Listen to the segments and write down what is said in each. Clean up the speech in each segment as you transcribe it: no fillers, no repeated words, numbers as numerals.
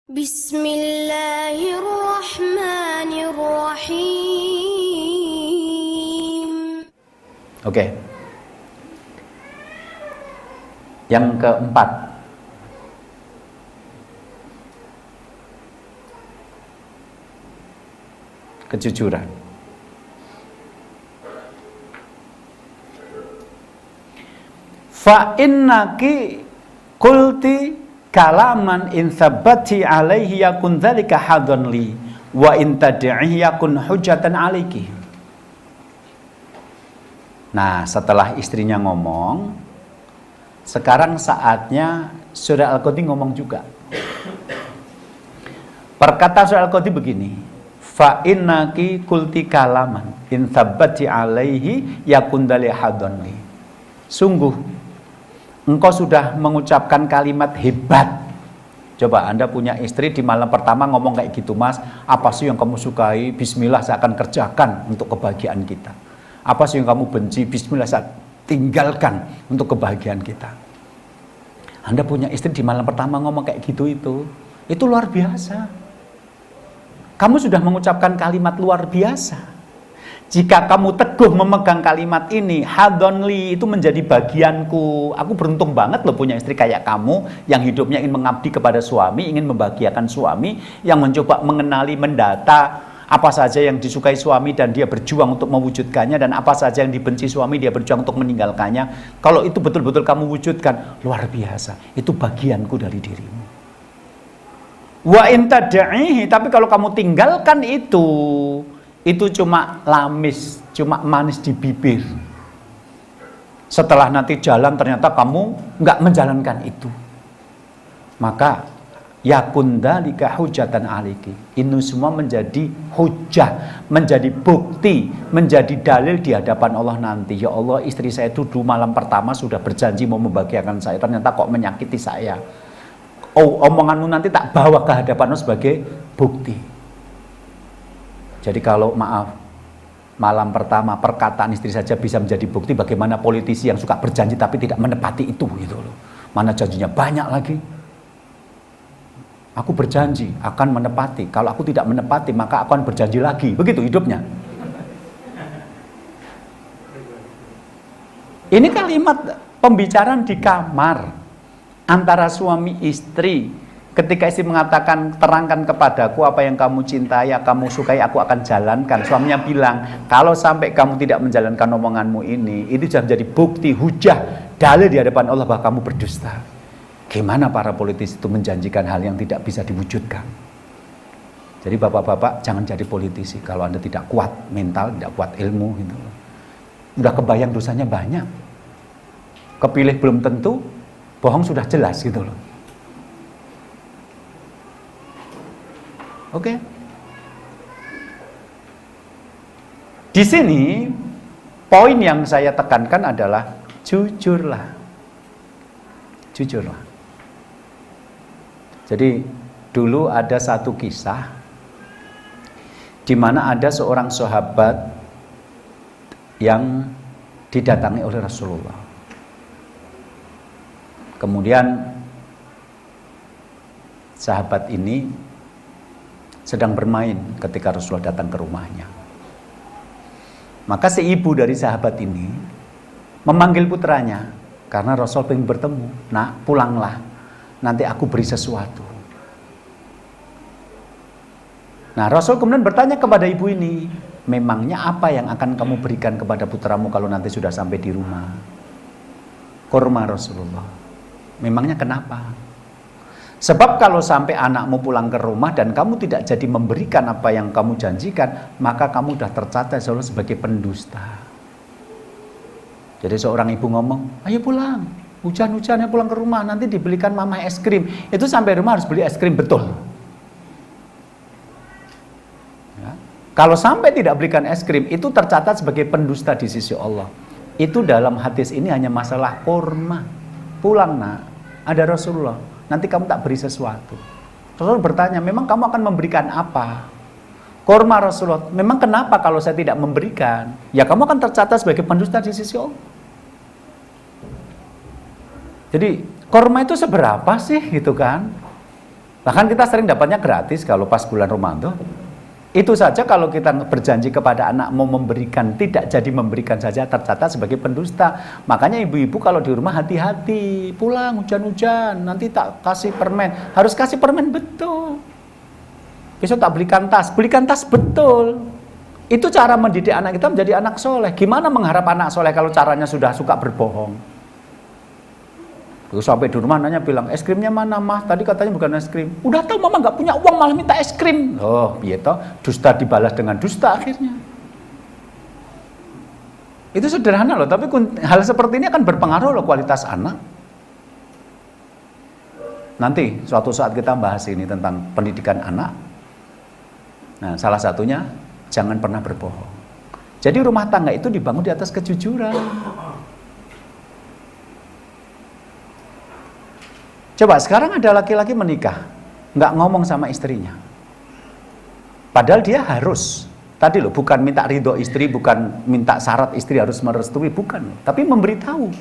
Bismillahirrahmanirrahim. Oke. Yang keempat, kejujuran. Fa innaki qulti kalaman in thabbati alaihi yakun dzalika hadon li wa in tad'ihi yakun hujatan alaiki. Nah, setelah istrinya ngomong, sekarang saatnya Surah Al-Qadhi ngomong juga. Perkataan Surah Al-Qadhi begini, fa innaki qulti kalaman in thabbati alaihi yakun dzalika hadon li. Sungguh engkau sudah mengucapkan kalimat hebat. Coba Anda punya istri di malam pertama ngomong kayak gitu, Mas, apa sih yang kamu sukai? Bismillah, saya akan kerjakan untuk kebahagiaan kita. Apa sih yang kamu benci? Bismillah, saya tinggalkan untuk kebahagiaan kita. Anda punya istri di malam pertama ngomong kayak gitu, itu luar biasa. Kamu sudah mengucapkan kalimat luar biasa. Jika kamu teguh memegang kalimat ini, hadonli, itu menjadi bagianku. Aku beruntung banget loh punya istri kayak kamu, yang hidupnya ingin mengabdi kepada suami, ingin membahagiakan suami, yang mencoba mengenali, mendata apa saja yang disukai suami dan dia berjuang untuk mewujudkannya, dan apa saja yang dibenci suami dia berjuang untuk meninggalkannya. Kalau itu betul-betul kamu wujudkan, luar biasa. Itu bagianku dari dirimu. Wa in tad'ihi, tapi kalau kamu tinggalkan itu cuma lamis, cuma manis di bibir. Setelah nanti jalan ternyata kamu nggak menjalankan itu, maka yakun dzalika hujatan aliki. Ini semua menjadi hujah, menjadi bukti, menjadi dalil di hadapan Allah nanti. Ya Allah, istri saya itu dulu malam pertama sudah berjanji mau membahagiakan saya, ternyata kok menyakiti saya. Oh, omonganmu nanti tak bawa ke hadapan Allah sebagai bukti. Jadi kalau maaf, malam pertama perkataan istri saja bisa menjadi bukti, bagaimana politisi yang suka berjanji tapi tidak menepati itu gitu loh. Mana janjinya banyak lagi. Aku berjanji akan menepati, kalau aku tidak menepati maka aku akan berjanji lagi. Begitu hidupnya. Ini kalimat pembicaraan di kamar antara suami istri. Ketika istri mengatakan, terangkan kepadaku apa yang kamu cintai, kamu sukai, aku akan jalankan. Suaminya bilang, kalau sampai kamu tidak menjalankan omonganmu ini, itu sudah menjadi bukti, hujah, dalil di hadapan Allah bahwa kamu berdusta. Gimana para politisi itu menjanjikan hal yang tidak bisa diwujudkan? Jadi bapak-bapak jangan jadi politisi kalau Anda tidak kuat mental, tidak kuat ilmu gitu. Udah kebayang dosanya banyak. Kepilih belum tentu, bohong sudah jelas gitu loh. Oke. Di sini poin yang saya tekankan adalah jujurlah. Jujurlah. Jadi dulu ada satu kisah di mana ada seorang sahabat yang didatangi oleh Rasulullah. Kemudian sahabat ini sedang bermain ketika Rasulullah datang ke rumahnya. Maka si ibu dari sahabat ini memanggil putranya, karena Rasul ingin bertemu. Nak, pulanglah, nanti aku beri sesuatu. Nah, Rasul kemudian bertanya kepada ibu ini, memangnya apa yang akan kamu berikan kepada putramu kalau nanti sudah sampai di rumah? Kurma Rasulullah. Memangnya kenapa? Sebab kalau sampai anakmu pulang ke rumah dan kamu tidak jadi memberikan apa yang kamu janjikan, maka kamu sudah tercatat sebagai pendusta. Jadi seorang ibu ngomong, ayo pulang, hujan-hujannya pulang ke rumah, nanti dibelikan mama es krim. Itu sampai rumah harus beli es krim, betul. Ya. Kalau sampai tidak belikan es krim, itu tercatat sebagai pendusta di sisi Allah. Itu dalam hadis ini hanya masalah kurma. Pulang nak, ada Rasulullah. Nanti kamu tak beri sesuatu. Rasul bertanya, memang kamu akan memberikan apa? Kurma Rasulullah, memang kenapa kalau saya tidak memberikan? Ya kamu akan tercatat sebagai pendusta di sisi Allah. Jadi kurma itu seberapa sih gitu kan? Bahkan kita sering dapatnya gratis kalau pas bulan Ramadan. Itu saja kalau kita berjanji kepada anak mau memberikan, tidak jadi memberikan saja tercatat sebagai pendusta. Makanya ibu-ibu kalau di rumah hati-hati, pulang hujan-hujan, nanti tak kasih permen. Harus kasih permen betul. Besok tak belikan tas betul. Itu cara mendidik anak kita menjadi anak soleh. Gimana mengharap anak soleh kalau caranya sudah suka berbohong? Terus sampai di rumah nanya bilang, es krimnya mana mas? Tadi katanya bukan es krim. Udah tahu mama nggak punya uang malah minta es krim. Oh, gitu. Dusta dibalas dengan dusta akhirnya. Itu sederhana loh, tapi hal seperti ini akan berpengaruh loh kualitas anak. Nanti suatu saat kita bahas ini tentang pendidikan anak. Nah, salah satunya jangan pernah berbohong. Jadi rumah tangga itu dibangun di atas kejujuran. Coba sekarang ada laki-laki menikah, nggak ngomong sama istrinya. Padahal dia harus, tadi loh, bukan minta ridho istri, bukan minta syarat istri harus merestui, bukan. Tapi memberitahu.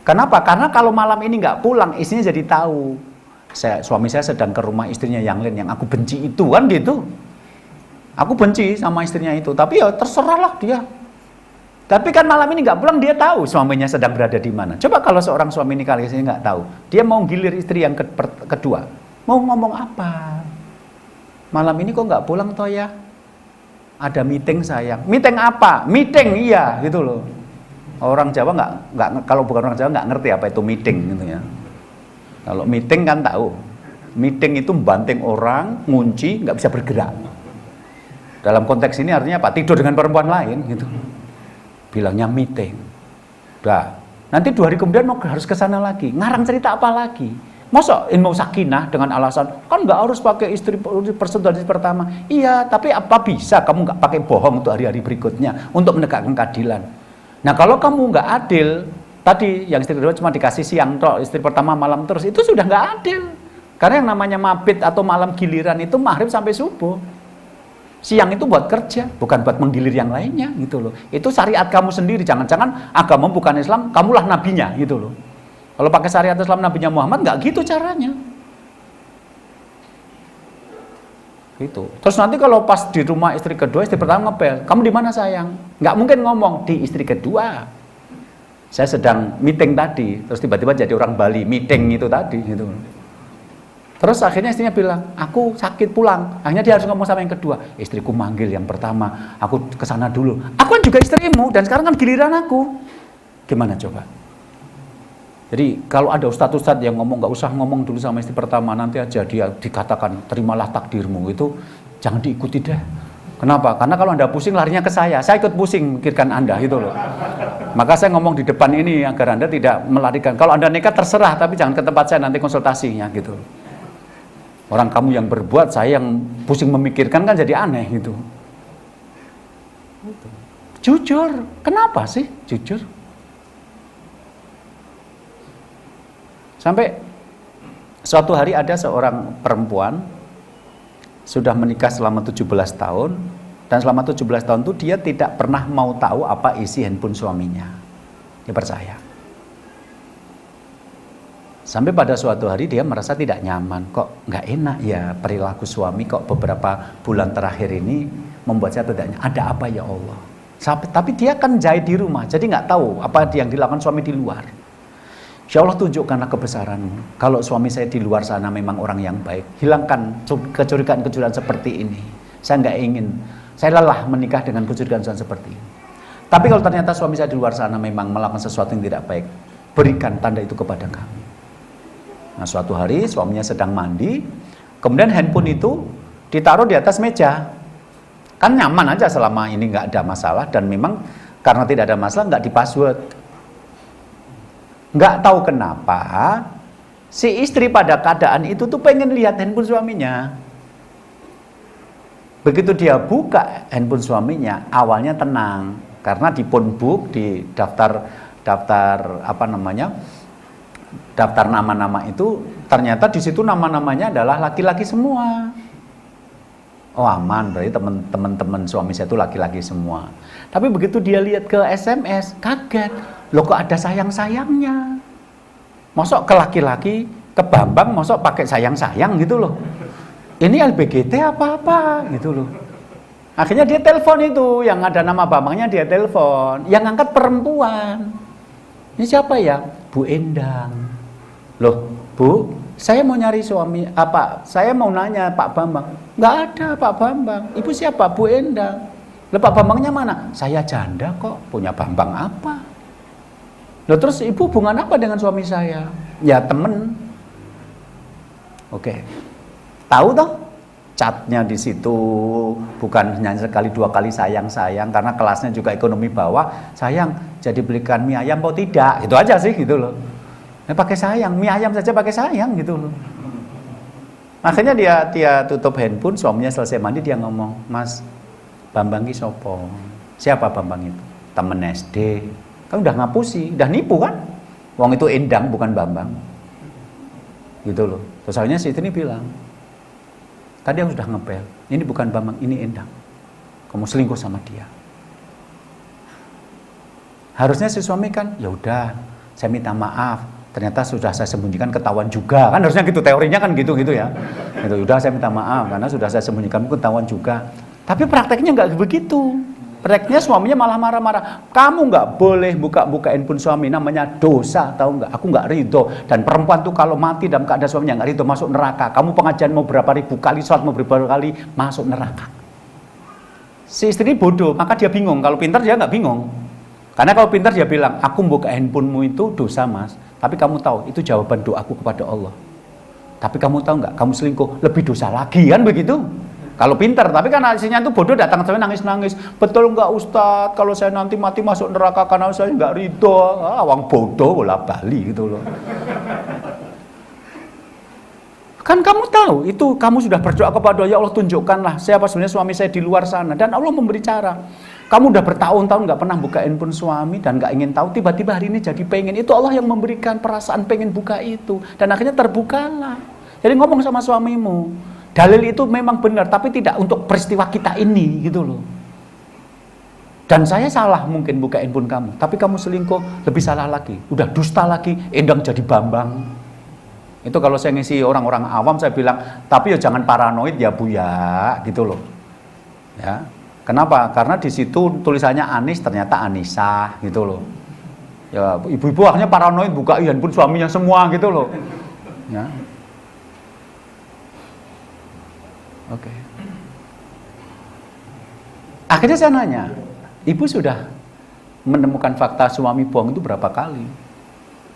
Kenapa? Karena kalau malam ini nggak pulang, istrinya jadi tahu. Suami saya sedang ke rumah istrinya yang lain, yang aku benci itu, kan gitu. Aku benci sama istrinya itu, tapi ya terserahlah dia. Tapi kan malam ini nggak pulang, dia tahu suaminya sedang berada di mana. Coba kalau seorang suami ini kali ini nggak tahu, dia mau gilir istri yang kedua, mau ngomong apa? Malam ini kok nggak pulang toh ya? Ada meeting sayang. Meeting apa? Meeting iya gitu loh. Orang Jawa nggak kalau bukan orang Jawa nggak ngerti apa itu meeting gitu ya. Kalau meeting kan tahu. Meeting itu membanting orang, ngunci, nggak bisa bergerak. Dalam konteks ini artinya apa? Tidur dengan perempuan lain gitu. Bilangnya meeting. Udah. Nanti 2 hari kemudian harus ke sana lagi. Ngarang cerita apa lagi? Masa mau sakinah dengan alasan kan nggak harus pakai istri persentuhan pertama. Iya, tapi apa bisa kamu nggak pakai bohong untuk hari-hari berikutnya untuk menegakkan keadilan? Nah, kalau kamu nggak adil, tadi yang istri kedua cuma dikasih siang toh, istri pertama malam terus, itu sudah nggak adil. Karena yang namanya mabit atau malam giliran itu maghrib sampai subuh. Siang itu buat kerja, bukan buat menggilir yang lainnya gitu loh. Itu syariat kamu sendiri, jangan-jangan agama bukan Islam, kamulah nabinya gitu loh. Kalau pakai syariat Islam nabinya Muhammad nggak gitu caranya. Gitu. Terus nanti kalau pas di rumah istri kedua, istri pertama ngepel, kamu di mana sayang? Nggak mungkin ngomong di istri kedua. Saya sedang meeting tadi, terus tiba-tiba jadi orang Bali meeting itu tadi gitu. Terus akhirnya istrinya bilang, aku sakit pulang. Akhirnya dia harus ngomong sama yang kedua. Istriku manggil yang pertama, aku kesana dulu. Aku kan juga istrimu, dan sekarang kan giliran aku. Gimana coba? Jadi kalau ada ustadz-ustadz yang ngomong, gak usah ngomong dulu sama istri pertama, nanti aja dia dikatakan, terimalah takdirmu. Itu jangan diikuti deh. Kenapa? Karena kalau Anda pusing, larinya ke saya ikut pusing mikirkan Anda, gitu loh. Maka saya ngomong di depan ini, agar Anda tidak melarikan. Kalau Anda nekat, terserah, tapi jangan ke tempat saya, nanti konsultasinya, gitu. Orang kamu yang berbuat, saya yang pusing memikirkan kan jadi aneh gitu. Jujur, kenapa sih jujur? Sampai suatu hari ada seorang perempuan sudah menikah selama 17 tahun, dan selama 17 tahun itu dia tidak pernah mau tahu apa isi handphone suaminya. Dia percaya. Sampai pada suatu hari dia merasa tidak nyaman, kok nggak enak ya perilaku suami, kok beberapa bulan terakhir ini membuat saya tidak nyaman. Ada apa ya Allah? Tapi dia kan jahit di rumah, jadi nggak tahu apa yang dilakukan suami di luar. Insya Allah tunjukkanlah kebesaranmu. Kalau suami saya di luar sana memang orang yang baik, hilangkan kecurigaan-kecurigaan seperti ini. Saya nggak ingin, saya lelah menikah dengan kecurigaan seperti ini. Tapi kalau ternyata suami saya di luar sana memang melakukan sesuatu yang tidak baik, berikan tanda itu kepada kami. Nah, suatu hari suaminya sedang mandi, kemudian handphone itu ditaruh di atas meja. Kan nyaman aja selama ini nggak ada masalah, dan memang karena tidak ada masalah nggak di-password. Nggak tahu kenapa si istri pada keadaan itu tuh pengen lihat handphone suaminya. Begitu dia buka handphone suaminya, awalnya tenang karena di phone book, di daftar apa namanya, daftar nama-nama itu ternyata di situ nama-namanya adalah laki-laki semua. Oh aman, berarti teman-teman suami saya itu laki-laki semua. Tapi begitu dia lihat ke SMS, kaget. Loh kok ada sayang-sayangnya? Masuk ke laki-laki ke Bambang mosok pakai sayang-sayang gitu loh. Ini LBGT apa-apa gitu loh. Akhirnya dia telepon itu, yang ada nama Bambangnya dia telepon, yang angkat perempuan. Ini siapa ya? Bu Endang. Loh, Bu, saya mau nyari suami apa? Saya mau nanya Pak Bambang. Nggak ada Pak Bambang. Ibu siapa? Bu Endang. Loh, Pak Bambangnya mana? Saya janda kok, punya Bambang apa? Loh, terus ibu hubungan apa dengan suami saya? Ya temen. Oke. Tahu toh? Catnya di situ bukan hanya sekali dua kali sayang-sayang, karena kelasnya juga ekonomi bawah. Sayang, jadi belikan mie ayam atau tidak? Itu aja sih gitu loh. Pakai sayang, mie ayam saja pakai sayang gitu loh. Akhirnya dia tutup handphone, suaminya selesai mandi, dia ngomong, Mas, Bambang ki sopo? Siapa Bambang itu? Temen SD. Kan udah ngapusi, udah nipu kan? Wong itu Endang bukan Bambang. Gitu loh. Terus akhirnya si istri bilang, tadi aku sudah ngepel, ini bukan Bambang, ini Endang. Kamu selingkuh sama dia. Harusnya si suami kan, ya udah, saya minta maaf. Ternyata sudah saya sembunyikan, ketahuan juga. Kan harusnya gitu, teorinya kan gitu ya. Gitu, udah saya minta maaf karena sudah saya sembunyikan, ketahuan juga. Tapi prakteknya nggak begitu. Prakteknya suaminya malah marah-marah. Kamu nggak boleh buka-buka handphone suami, namanya dosa, tahu nggak? Aku nggak ridho. Dan perempuan tuh kalau mati dalam keadaan suaminya nggak ridho, masuk neraka. Kamu pengajian mau berapa ribu kali, sholat mau berapa kali, masuk neraka. Si istri bodoh, maka dia bingung. Kalau pintar dia nggak bingung. Karena kalau pintar dia bilang, aku buka handphonemu itu dosa mas. Tapi kamu tahu, itu jawaban doaku kepada Allah. Tapi kamu tahu nggak, kamu selingkuh lebih dosa lagi, kan begitu? Kalau pintar, tapi kan hasilnya itu bodoh, datang ke saya nangis-nangis. Betul nggak Ustadz, kalau saya nanti mati masuk neraka karena saya nggak ridho. Wong bodoh bola bali gitu loh. Kan kamu tahu, itu kamu sudah berdoa kepada ya Allah, tunjukkanlah siapa sebenarnya suami saya di luar sana. Dan Allah memberi cara. Kamu udah bertahun-tahun nggak pernah buka handphone suami dan nggak ingin tahu, tiba-tiba hari ini jadi pengen. Itu Allah yang memberikan perasaan pengen buka itu. Dan akhirnya terbukalah. Jadi ngomong sama suamimu, dalil itu memang benar, tapi tidak untuk peristiwa kita ini gitu loh. Dan saya salah mungkin buka handphone kamu, tapi kamu selingkuh lebih salah lagi. Udah dusta lagi, Endang jadi Bambang. Itu kalau saya ngisi orang-orang awam, saya bilang, tapi ya jangan paranoid ya Bu ya, gitu loh. Ya. Kenapa? Karena di situ tulisannya Anis, ternyata Anissa, gitu loh. Ya, ibu-ibu akhirnya paranoid buka handphone suaminya semua, gitu loh. Ya. Oke. Akhirnya saya nanya, ibu sudah menemukan fakta suami bohong itu berapa kali?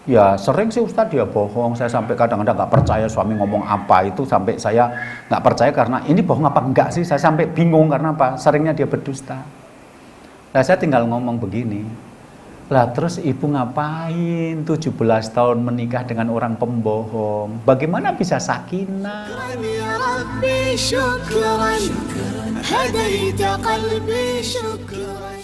Ya sering sih Ustadz dia bohong, saya sampai kadang-kadang nggak percaya suami ngomong apa itu, sampai saya nggak percaya karena ini bohong apa enggak sih, saya sampai bingung karena apa, seringnya dia berdusta. Nah saya tinggal ngomong begini, lah terus ibu ngapain 17 tahun menikah dengan orang pembohong, bagaimana bisa sakinah? Syukran ya Rabbi, syukran, hadaita qalbi, syukran.